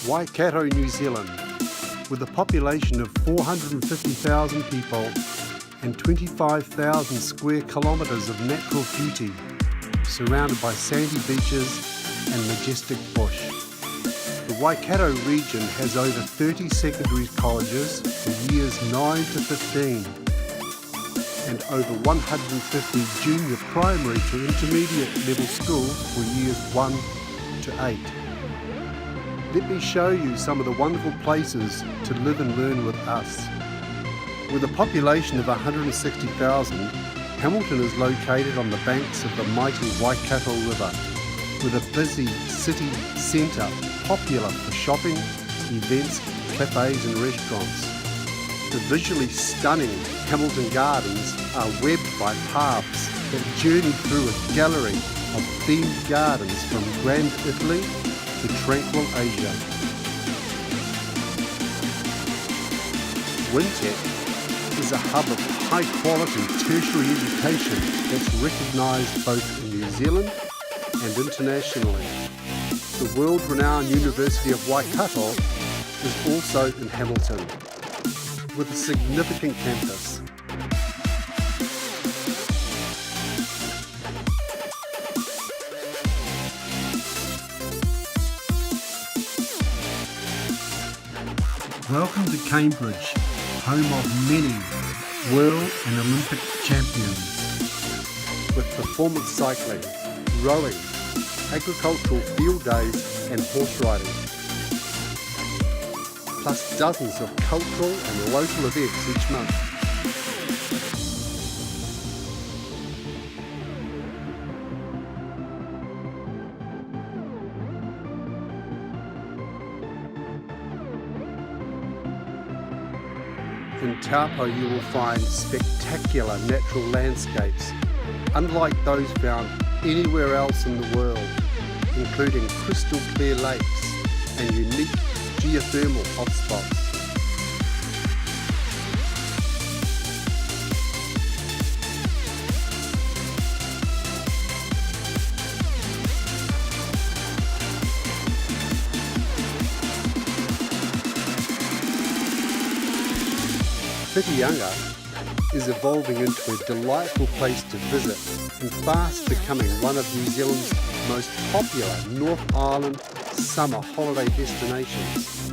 Waikato, New Zealand, with a population of 450,000 people and 25,000 square kilometres of natural beauty, surrounded by sandy beaches and majestic bush. The Waikato region has over 30 secondary colleges for years 9 to 15 and over 150 junior primary to intermediate level schools for years 1 to 8. Let me show you some of the wonderful places to live and learn with us. With a population of 160,000, Hamilton is located on the banks of the mighty Waikato River, with a busy city centre popular for shopping, events, cafes and restaurants. The visually stunning Hamilton Gardens are webbed by paths that journey through a gallery of themed gardens from Grand Italy to tranquil Asia. Wintec is a hub of high-quality tertiary education that's recognised both in New Zealand and internationally. The world-renowned University of Waikato is also in Hamilton, with a significant campus. Welcome to Cambridge, home of many world and Olympic champions. With performance cycling, rowing, agricultural field days and horse riding, plus dozens of cultural and local events each month. In Taupo you will find spectacular natural landscapes, unlike those found anywhere else in the world, including crystal clear lakes and unique geothermal hotspots. Whitianga is evolving into a delightful place to visit and fast becoming one of New Zealand's most popular North Island summer holiday destinations.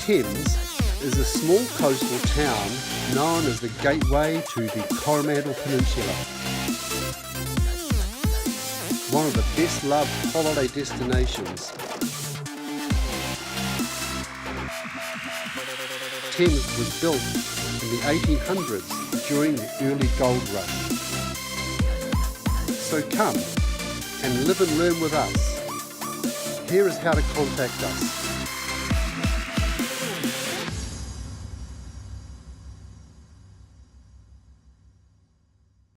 Thames is a small coastal town known as the gateway to the Coromandel Peninsula. One of the best loved holiday destinations. Thames was built in the 1800s during the early gold rush. So come and live and learn with us. Here is how to contact us.